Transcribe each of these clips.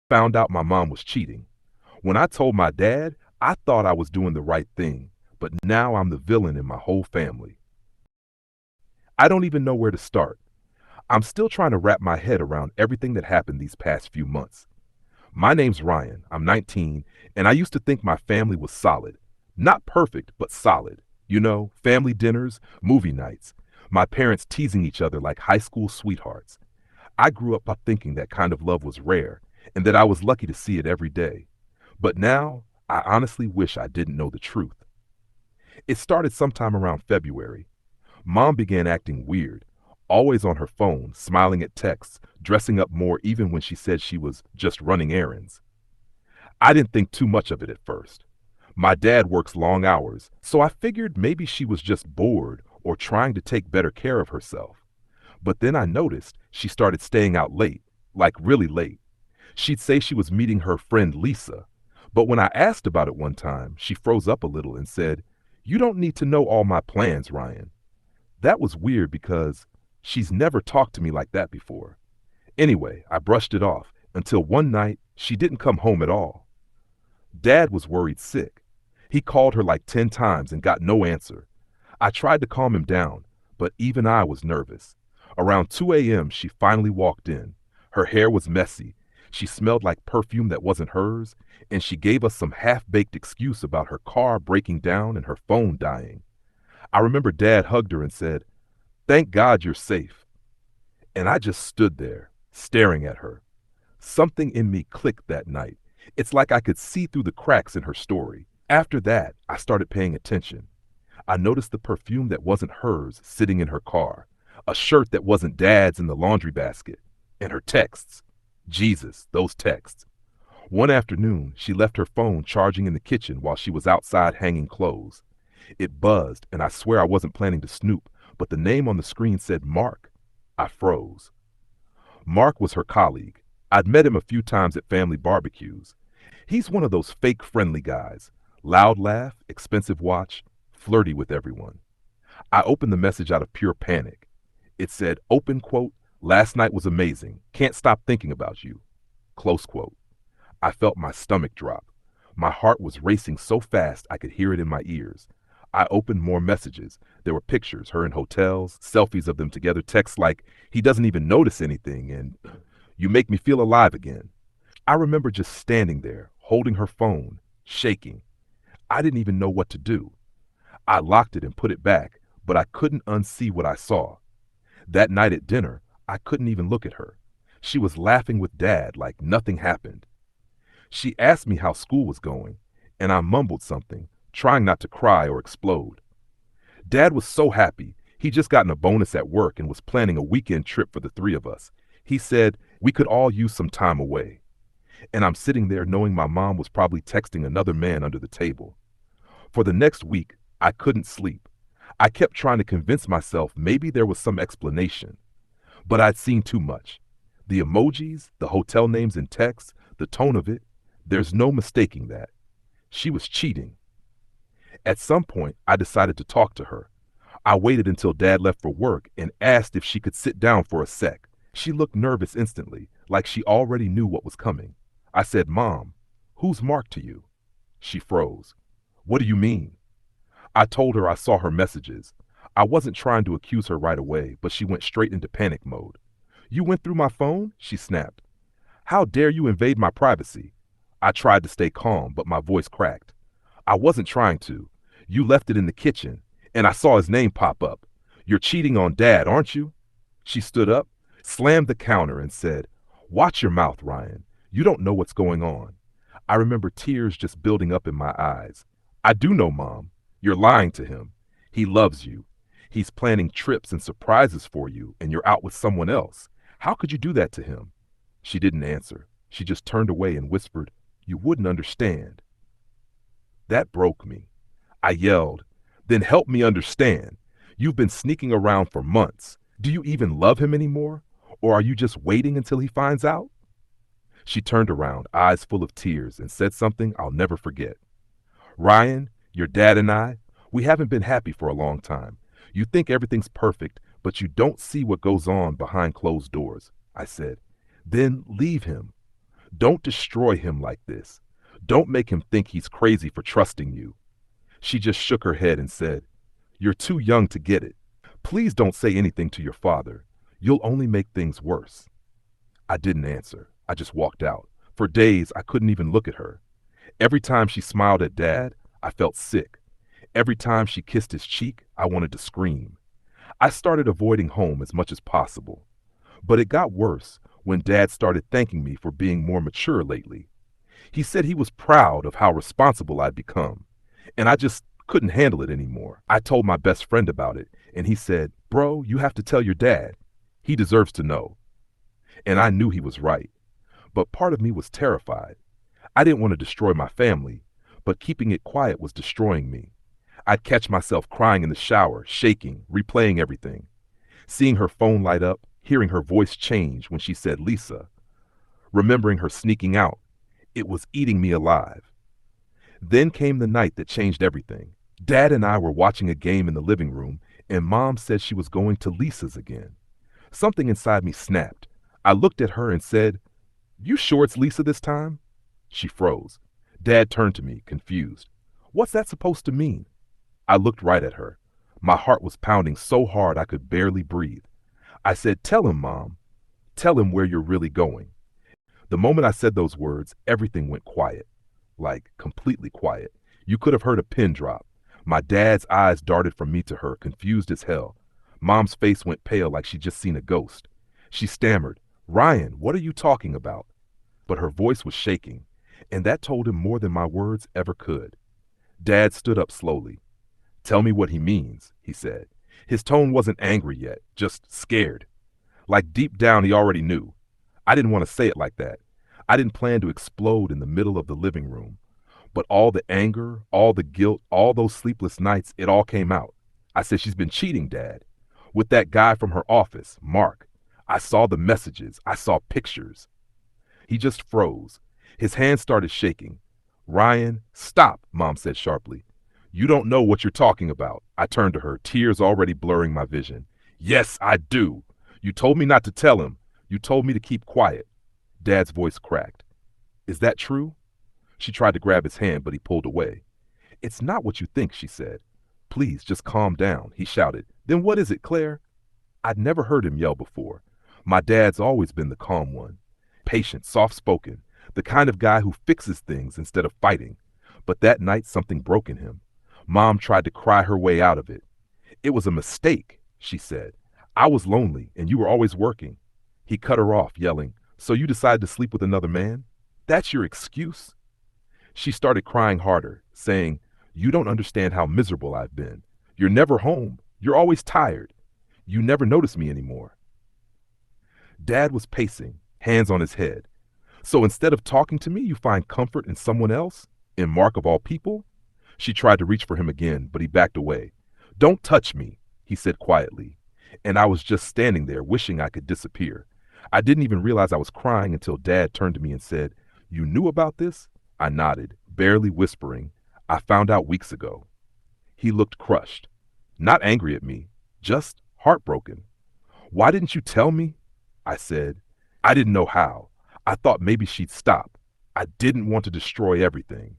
Found out my mom was cheating. When I told my dad, I thought I was doing the right thing, but now I'm the villain in my whole family. I don't even know where to start. I'm still trying to wrap my head around everything that happened these past few months. My name's Ryan. I'm 19, and I used to think my family was solid. Not perfect, but solid. You know, family dinners, movie nights, my parents teasing each other like high school sweethearts. I grew up by thinking that kind of love was rare and that I was lucky to see it every day. But now, I honestly wish I didn't know the truth. It started sometime around February. Mom began acting weird, always on her phone, smiling at texts, dressing up more even when she said she was just running errands. I didn't think too much of it at first. My dad works long hours, so I figured maybe she was just bored or trying to take better care of herself. But then I noticed she started staying out late, like really late. She'd say she was meeting her friend Lisa, but when I asked about it one time, she froze up a little and said, "You don't need to know all my plans, Ryan." That was weird because she's never talked to me like that before. Anyway, I brushed it off until one night she didn't come home at all. Dad was worried sick. He called her like 10 times and got no answer. I tried to calm him down, but even I was nervous. Around 2 a.m., she finally walked in. Her hair was messy. She smelled like perfume that wasn't hers, and she gave us some half-baked excuse about her car breaking down and her phone dying. I remember Dad hugged her and said, "Thank God you're safe." And I just stood there, staring at her. Something in me clicked that night. It's like I could see through the cracks in her story. After that, I started paying attention. I noticed the perfume that wasn't hers sitting in her car, a shirt that wasn't Dad's in the laundry basket, and her texts. Jesus, those texts. One afternoon, she left her phone charging in the kitchen while she was outside hanging clothes. It buzzed, and I swear I wasn't planning to snoop, but the name on the screen said Mark. I froze. Mark was her colleague. I'd met him a few times at family barbecues. He's one of those fake friendly guys. Loud laugh, expensive watch, flirty with everyone. I opened the message out of pure panic. It said, open quote, "Last night was amazing. Can't stop thinking about you." Close quote. I felt my stomach drop. My heart was racing so fast I could hear it in my ears. I opened more messages. There were pictures, her in hotels, selfies of them together, texts like, "He doesn't even notice anything," and "You make me feel alive again." I remember just standing there, holding her phone, shaking. I didn't even know what to do. I locked it and put it back, but I couldn't unsee what I saw. That night at dinner, I couldn't even look at her. She was laughing with Dad like nothing happened. She asked me how school was going, and I mumbled something, trying not to cry or explode. Dad was so happy. He just gotten a bonus at work and was planning a weekend trip for the three of us. He said we could all use some time away. And I'm sitting there knowing my mom was probably texting another man under the table. For the next week, I couldn't sleep. I kept trying to convince myself maybe there was some explanation. But I'd seen too much. The emojis, the hotel names and texts, the tone of it, there's no mistaking that. She was cheating. At some point, I decided to talk to her. I waited until Dad left for work and asked if she could sit down for a sec. She looked nervous instantly, like she already knew what was coming. I said, "Mom, who's Mark to you?" She froze. "What do you mean?" I told her I saw her messages. I wasn't trying to accuse her right away, but she went straight into panic mode. "You went through my phone?" she snapped. "How dare you invade my privacy?" I tried to stay calm, but my voice cracked. "I wasn't trying to. You left it in the kitchen, and I saw his name pop up. You're cheating on Dad, aren't you?" She stood up, slammed the counter, and said, "Watch your mouth, Ryan. You don't know what's going on." I remember tears just building up in my eyes. "I do know, Mom. You're lying to him. He loves you. He's planning trips and surprises for you, and you're out with someone else. How could you do that to him?" She didn't answer. She just turned away and whispered, "You wouldn't understand." That broke me. I yelled, "Then help me understand. You've been sneaking around for months. Do you even love him anymore? Or are you just waiting until he finds out?" She turned around, eyes full of tears, and said something I'll never forget. "Ryan, your dad and we haven't been happy for a long time. You think everything's perfect, but you don't see what goes on behind closed doors," I said. "Then leave him. Don't destroy him like this. Don't make him think he's crazy for trusting you." She just shook her head and said, "You're too young to get it. Please don't say anything to your father. You'll only make things worse." I didn't answer. I just walked out. For days, I couldn't even look at her. Every time she smiled at Dad, I felt sick. Every time she kissed his cheek, I wanted to scream. I started avoiding home as much as possible. But it got worse when Dad started thanking me for being more mature lately. He said he was proud of how responsible I'd become, and I just couldn't handle it anymore. I told my best friend about it, and he said, "Bro, you have to tell your dad. He deserves to know." And I knew he was right. But part of me was terrified. I didn't want to destroy my family, but keeping it quiet was destroying me. I'd catch myself crying in the shower, shaking, replaying everything. Seeing her phone light up, hearing her voice change when she said Lisa. Remembering her sneaking out. It was eating me alive. Then came the night that changed everything. Dad and I were watching a game in the living room, and Mom said she was going to Lisa's again. Something inside me snapped. I looked at her and said, "You sure it's Lisa this time?" She froze. Dad turned to me, confused. "What's that supposed to mean?" I looked right at her. My heart was pounding so hard I could barely breathe. I said, "Tell him, Mom. Tell him where you're really going." The moment I said those words, everything went quiet. Like, completely quiet. You could have heard a pin drop. My dad's eyes darted from me to her, confused as hell. Mom's face went pale like she'd just seen a ghost. She stammered, "Ryan, what are you talking about?" But her voice was shaking, and that told him more than my words ever could. Dad stood up slowly. "Tell me what he means," he said. His tone wasn't angry yet, just scared. Like deep down he already knew. I didn't want to say it like that. I didn't plan to explode in the middle of the living room. But all the anger, all the guilt, all those sleepless nights, it all came out. I said, "She's been cheating, Dad. With that guy from her office, Mark. I saw the messages. I saw pictures." He just froze. His hands started shaking. "Ryan, stop," Mom said sharply. "You don't know what you're talking about." I turned to her, tears already blurring my vision. "Yes, I do. You told me not to tell him. You told me to keep quiet." Dad's voice cracked. "Is that true?" She tried to grab his hand, but he pulled away. "It's not what you think," she said. "Please, just calm down," he shouted. "Then what is it, Claire?" I'd never heard him yell before. My dad's always been the calm one. Patient, soft-spoken, the kind of guy who fixes things instead of fighting. But that night something broke in him. Mom tried to cry her way out of it. "It was a mistake," she said. "I was lonely, and you were always working." He cut her off, yelling, "So you decided to sleep with another man? That's your excuse?" She started crying harder, saying, "You don't understand how miserable I've been. You're never home. You're always tired. You never notice me anymore." Dad was pacing, hands on his head. "So instead of talking to me, you find comfort in someone else? In Mark of all people?" She tried to reach for him again, but he backed away. "Don't touch me," he said quietly. And I was just standing there, wishing I could disappear. I didn't even realize I was crying until Dad turned to me and said, "You knew about this?" I nodded, barely whispering, "I found out weeks ago." He looked crushed, not angry at me, just heartbroken. "Why didn't you tell me?" I said. "I didn't know how. I thought maybe she'd stop. I didn't want to destroy everything."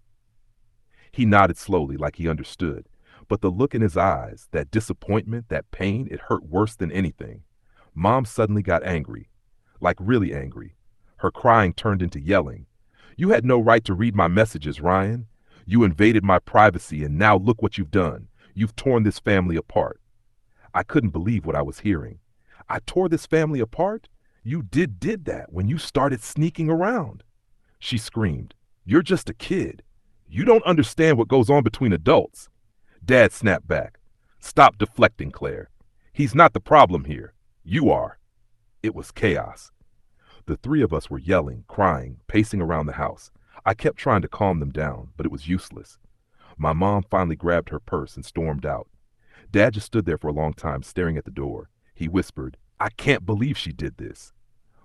He nodded slowly like he understood, but the look in his eyes, that disappointment, that pain, it hurt worse than anything. Mom suddenly got angry, like really angry. Her crying turned into yelling. "You had no right to read my messages, Ryan. You invaded my privacy, and now look what you've done. You've torn this family apart." I couldn't believe what I was hearing. "I tore this family apart? You did that when you started sneaking around." She screamed, "You're just a kid. You don't understand what goes on between adults." Dad snapped back. "Stop deflecting, Claire. He's not the problem here. You are." It was chaos. The three of us were yelling, crying, pacing around the house. I kept trying to calm them down, but it was useless. My mom finally grabbed her purse and stormed out. Dad just stood there for a long time, staring at the door. He whispered, "I can't believe she did this."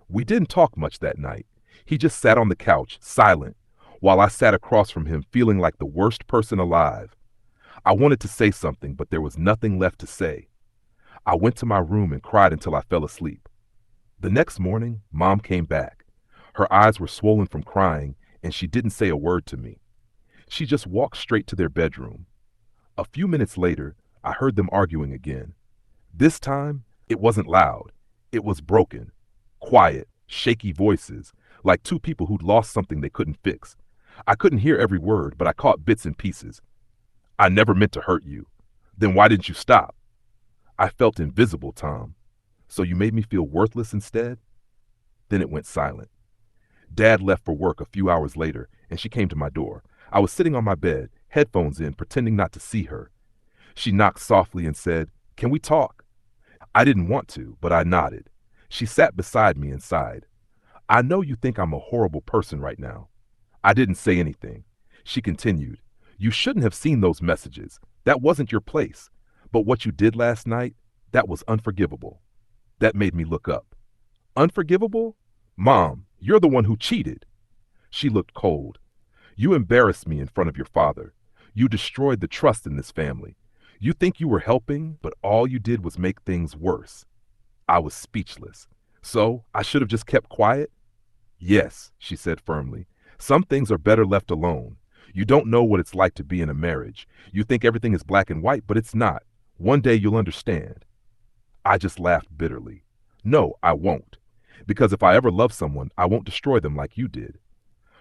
We didn't talk much that night. He just sat on the couch, silent, while I sat across from him, feeling like the worst person alive. I wanted to say something, but there was nothing left to say. I went to my room and cried until I fell asleep. The next morning, Mom came back. Her eyes were swollen from crying, and she didn't say a word to me. She just walked straight to their bedroom. A few minutes later, I heard them arguing again. This time, it wasn't loud. It was broken, quiet, shaky voices, like two people who'd lost something they couldn't fix. I couldn't hear every word, but I caught bits and pieces. I never meant to hurt you. Then why didn't you stop? I felt invisible, Tom. So you made me feel worthless instead? Then it went silent. Dad left for work a few hours later, and she came to my door. I was sitting on my bed, headphones in, pretending not to see her. She knocked softly and said, "Can we talk?" I didn't want to, but I nodded. She sat beside me and sighed. "I know you think I'm a horrible person right now." I didn't say anything. She continued, "You shouldn't have seen those messages. That wasn't your place. But what you did last night, that was unforgivable." That made me look up. "Unforgivable? Mom, you're the one who cheated." She looked cold. "You embarrassed me in front of your father. You destroyed the trust in this family. You think you were helping, but all you did was make things worse." I was speechless. "So I should have just kept quiet?" "Yes," she said firmly. "Some things are better left alone. You don't know what it's like to be in a marriage. You think everything is black and white, but it's not. One day you'll understand." I just laughed bitterly. "No, I won't. Because if I ever love someone, I won't destroy them like you did."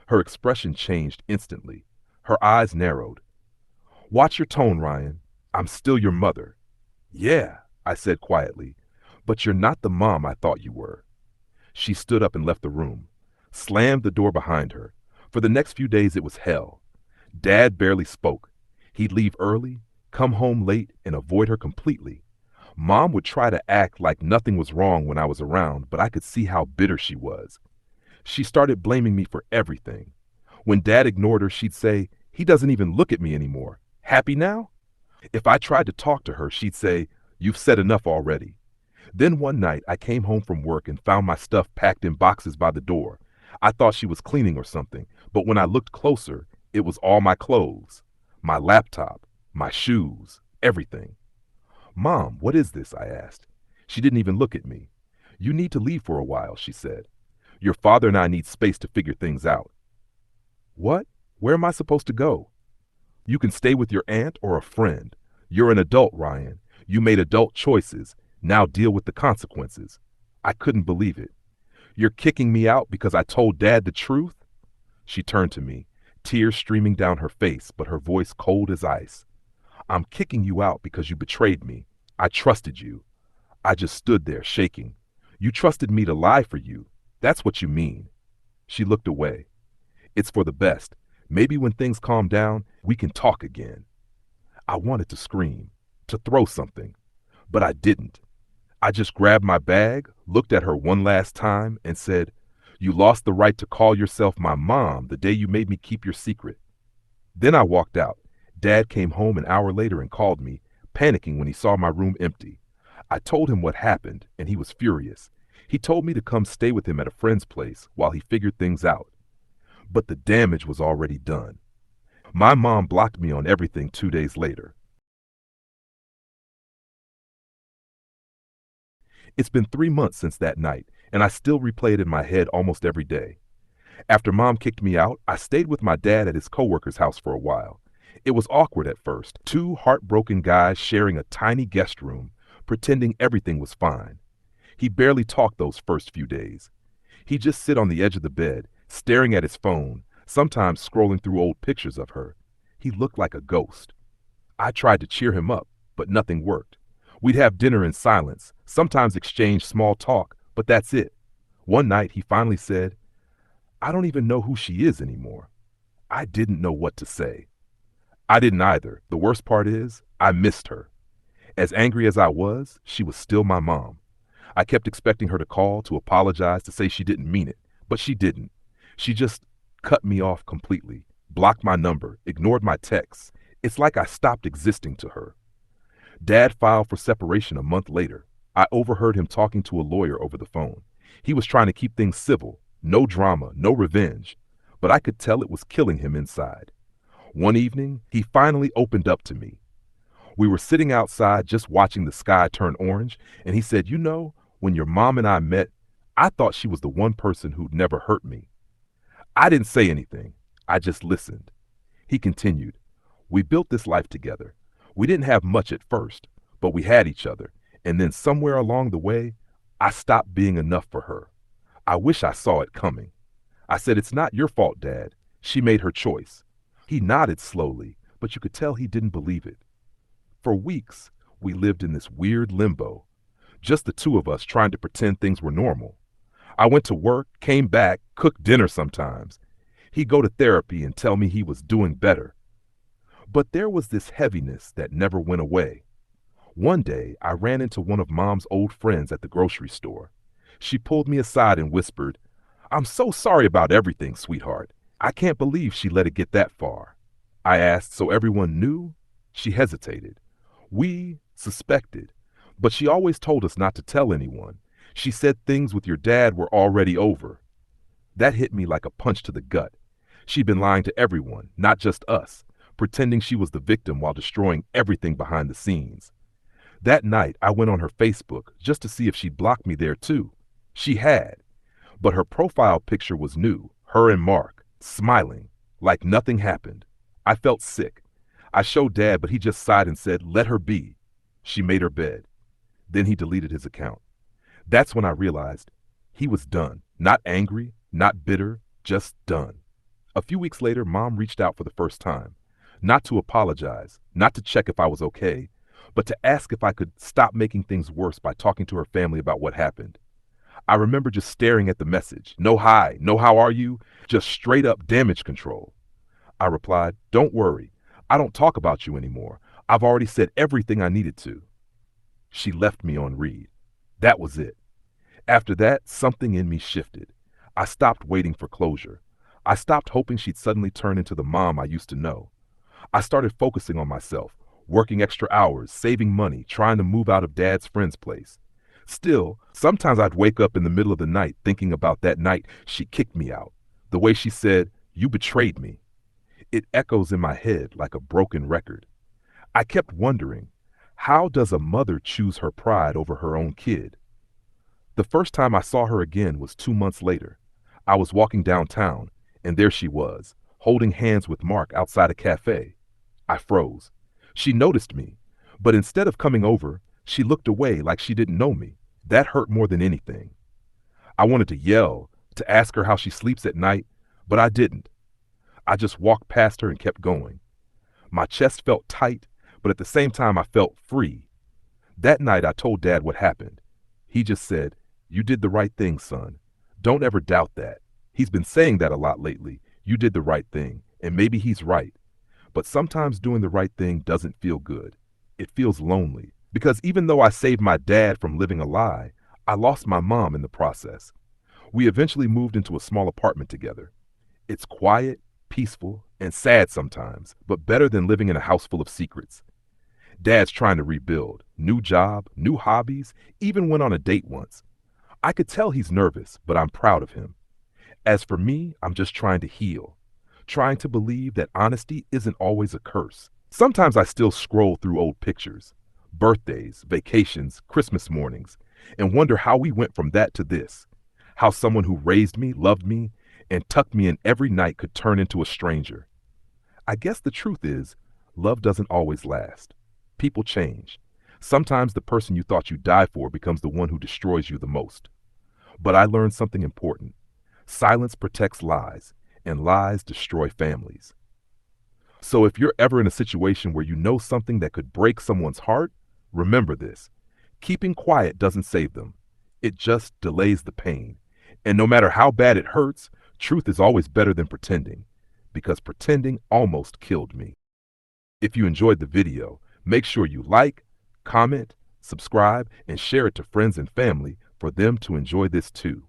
Her expression changed instantly. Her eyes narrowed. "Watch your tone, Ryan. I'm still your mother." "Yeah," I said quietly, "but you're not the mom I thought you were." She stood up and left the room, slammed the door behind her. For the next few days it was hell. Dad barely spoke. He'd leave early, come home late, and avoid her completely. Mom would try to act like nothing was wrong when I was around, but I could see how bitter she was. She started blaming me for everything. When Dad ignored her, she'd say, "He doesn't even look at me anymore. Happy now?" If I tried to talk to her, she'd say, "You've said enough already." Then one night, I came home from work and found my stuff packed in boxes by the door. I thought she was cleaning or something, but when I looked closer, it was all my clothes, my laptop, my shoes, everything. "Mom, what is this?" I asked. She didn't even look at me. "You need to leave for a while," she said. "Your father and I need space to figure things out." "What? Where am I supposed to go?" "You can stay with your aunt or a friend. You're an adult, Ryan. You made adult choices. Now deal with the consequences." I couldn't believe it. "You're kicking me out because I told Dad the truth?" She turned to me, tears streaming down her face, but her voice cold as ice. "I'm kicking you out because you betrayed me. I trusted you." I just stood there, shaking. "You trusted me to lie for you. That's what you mean." She looked away. "It's for the best. Maybe when things calm down, we can talk again." I wanted to scream, to throw something, but I didn't. I just grabbed my bag, looked at her one last time, and said, "You lost the right to call yourself my mom the day you made me keep your secret." Then I walked out. Dad came home an hour later and called me, panicking when he saw my room empty. I told him what happened, and he was furious. He told me to come stay with him at a friend's place while he figured things out. But the damage was already done. My mom blocked me on everything 2 days later. It's been 3 months since that night, and I still replay it in my head almost every day. After Mom kicked me out, I stayed with my dad at his coworker's house for a while. It was awkward at first, two heartbroken guys sharing a tiny guest room, pretending everything was fine. He barely talked those first few days. He'd just sit on the edge of the bed, staring at his phone, sometimes scrolling through old pictures of her. He looked like a ghost. I tried to cheer him up, but nothing worked. We'd have dinner in silence, sometimes exchange small talk, but that's it. One night he finally said, "I don't even know who she is anymore." I didn't know what to say. I didn't either. The worst part is, I missed her. As angry as I was, she was still my mom. I kept expecting her to call, to apologize, to say she didn't mean it, but she didn't. She just cut me off completely, blocked my number, ignored my texts. It's like I stopped existing to her. Dad filed for separation a month later. I overheard him talking to a lawyer over the phone. He was trying to keep things civil, no drama, no revenge, but I could tell it was killing him inside. One evening, he finally opened up to me. We were sitting outside just watching the sky turn orange, and he said, "You know, when your mom and I met, I thought she was the one person who'd never hurt me. I didn't say anything. I just listened. He continued, "We built this life together. We didn't have much at first, but we had each other. And then somewhere along the way, I stopped being enough for her. I wish I saw it coming." I said, "It's not your fault, Dad. She made her choice." He nodded slowly, but you could tell he didn't believe it. For weeks, we lived in this weird limbo, just the two of us trying to pretend things were normal. I went to work, came back, cooked dinner sometimes. He'd go to therapy and tell me he was doing better. But there was this heaviness that never went away. One day, I ran into one of Mom's old friends at the grocery store. She pulled me aside and whispered, "I'm so sorry about everything, sweetheart. I can't believe she let it get that far." I asked, "So everyone knew?" She hesitated. "We suspected, but she always told us not to tell anyone. She said things with your dad were already over." That hit me like a punch to the gut. She'd been lying to everyone, not just us, pretending she was the victim while destroying everything behind the scenes. That night, I went on her Facebook just to see if she'd blocked me there too. She had, but her profile picture was new, her and Mark, smiling, like nothing happened. I felt sick. I showed Dad, but he just sighed and said, "Let her be." She made her bed. Then he deleted his account. That's when I realized he was done. Not angry, not bitter, just done. A few weeks later, Mom reached out for the first time. Not to apologize, not to check if I was okay, but to ask if I could stop making things worse by talking to her family about what happened. I remember just staring at the message. No hi, no how are you, just straight up damage control. I replied, "Don't worry. I don't talk about you anymore. I've already said everything I needed to." She left me on read. That was it. After that, something in me shifted. I stopped waiting for closure. I stopped hoping she'd suddenly turn into the mom I used to know. I started focusing on myself, working extra hours, saving money, trying to move out of Dad's friend's place. Still, sometimes I'd wake up in the middle of the night thinking about that night she kicked me out. The way she said, "You betrayed me." It echoes in my head like a broken record. I kept wondering, how does a mother choose her pride over her own kid? The first time I saw her again was 2 months later. I was walking downtown, and there she was, holding hands with Mark outside a cafe. I froze. She noticed me, but instead of coming over, she looked away like she didn't know me. That hurt more than anything. I wanted to yell, to ask her how she sleeps at night, but I didn't. I just walked past her and kept going. My chest felt tight, but at the same time I felt free. That night I told Dad what happened. He just said, "You did the right thing, son. Don't ever doubt that." He's been saying that a lot lately. You did the right thing, and maybe he's right. But sometimes doing the right thing doesn't feel good. It feels lonely, because even though I saved my dad from living a lie, I lost my mom in the process. We eventually moved into a small apartment together. It's quiet, peaceful, and sad sometimes, but better than living in a house full of secrets. Dad's trying to rebuild. New job, new hobbies, even went on a date once. I could tell he's nervous, but I'm proud of him. As for me, I'm just trying to heal, trying to believe that honesty isn't always a curse. Sometimes I still scroll through old pictures, birthdays, vacations, Christmas mornings, and wonder how we went from that to this. How someone who raised me, loved me, and tucked me in every night could turn into a stranger. I guess the truth is, love doesn't always last. People change. Sometimes the person you thought you'd die for becomes the one who destroys you the most. But I learned something important. Silence protects lies, and lies destroy families. So if you're ever in a situation where you know something that could break someone's heart, remember this. Keeping quiet doesn't save them. It just delays the pain. And no matter how bad it hurts, truth is always better than pretending, because pretending almost killed me. If you enjoyed the video, make sure you like, comment, subscribe, and share it to friends and family for them to enjoy this too.